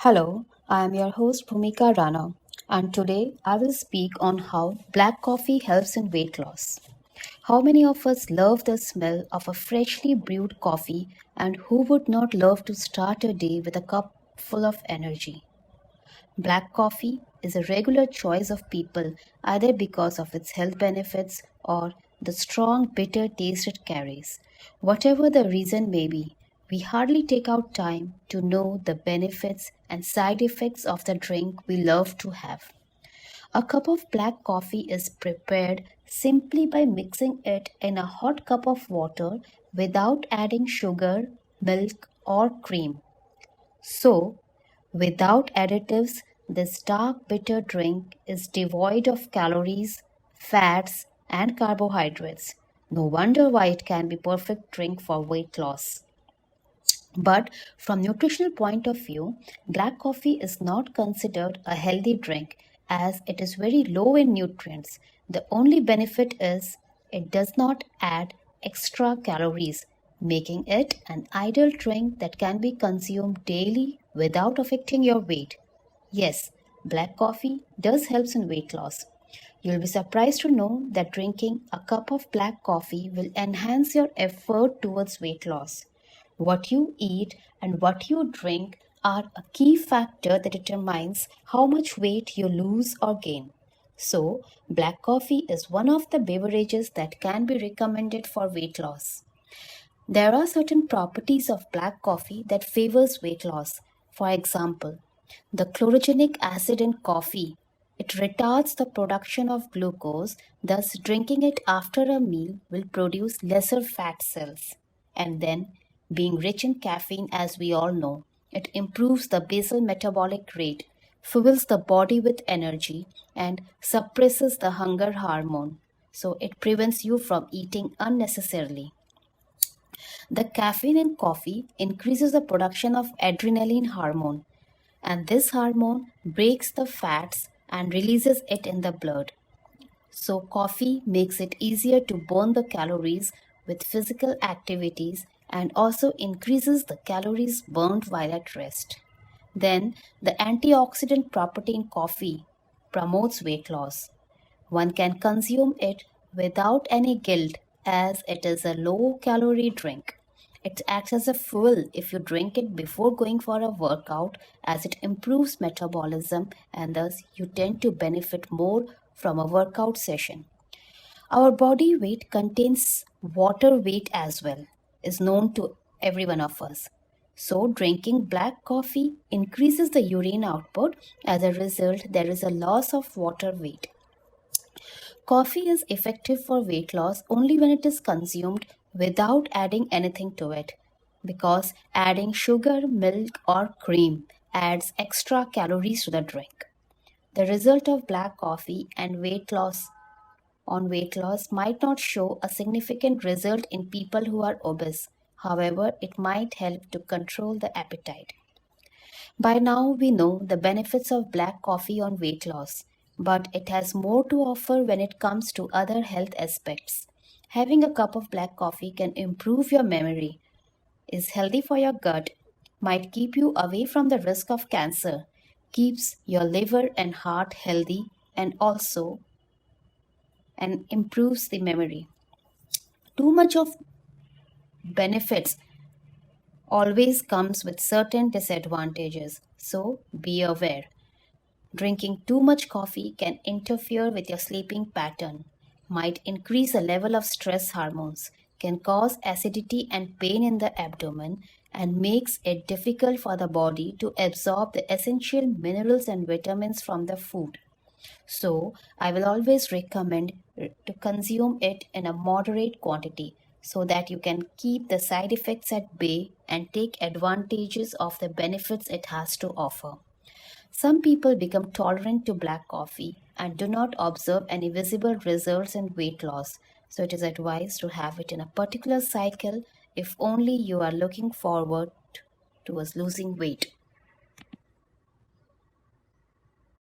Hello, I am your host Bhumika Rana, and today I will speak on how black coffee helps in weight loss. How many of us love the smell of a freshly brewed coffee, and who would not love to start a day with a cup full of energy? Black coffee is a regular choice of people either because of its health benefits or the strong bitter taste it carries. Whatever the reason may be, we hardly take out time to know the benefits and side effects of the drink we love to have. A cup of black coffee is prepared simply by mixing it in a hot cup of water without adding sugar, milk, or cream. So, without additives, this dark bitter drink is devoid of calories, fats, and carbohydrates. No wonder why it can be perfect drink for weight loss. But from nutritional point of view, black coffee is not considered a healthy drink as it is very low in nutrients. The only benefit is it does not add extra calories, making it an ideal drink that can be consumed daily without affecting your weight. Yes, black coffee does helps in weight loss. You'll be surprised to know that drinking a cup of black coffee will enhance your effort towards weight loss. What you eat and what you drink are a key factor that determines how much weight you lose or gain. So, black coffee is one of the beverages that can be recommended for weight loss. There are certain properties of black coffee that favors weight loss. For example, the chlorogenic acid in coffee. It retards the production of glucose, thus drinking it after a meal will produce lesser fat cells. And then, being rich in caffeine as we all know, it improves the basal metabolic rate, fuels the body with energy, and suppresses the hunger hormone. So it prevents you from eating unnecessarily. The caffeine in coffee increases the production of adrenaline hormone, and this hormone breaks the fats and releases it in the blood. So, coffee makes it easier to burn the calories with physical activities and also increases the calories burned while at rest. Then, the antioxidant property in coffee promotes weight loss. One can consume it without any guilt as it is a low calorie drink. It acts as a fuel if you drink it before going for a workout as it improves metabolism and thus you tend to benefit more from a workout session. Our body weight contains water weight as well, is known to every one of us. So, drinking black coffee increases the urine output. As a result, there is a loss of water weight. Coffee is effective for weight loss only when it is consumed without adding anything to it, because adding sugar, milk, or cream adds extra calories to the drink. The result of black coffee and weight loss might not show a significant result in people who are obese. However, it might help to control the appetite. By now, we know the benefits of black coffee on weight loss, but it has more to offer when it comes to other health aspects. Having a cup of black coffee can improve your memory, is healthy for your gut, might keep you away from the risk of cancer, keeps your liver and heart healthy, and improves the memory. Too much of benefits always comes with certain disadvantages, so be aware. Drinking too much coffee can interfere with your sleeping pattern, might increase the level of stress hormones, can cause acidity and pain in the abdomen, and makes it difficult for the body to absorb the essential minerals and vitamins from the food. So, I will always recommend to consume it in a moderate quantity so that you can keep the side effects at bay and take advantages of the benefits it has to offer. Some people become tolerant to black coffee and do not observe any visible results in weight loss, so it is advised to have it in a particular cycle if only you are looking forward towards losing weight.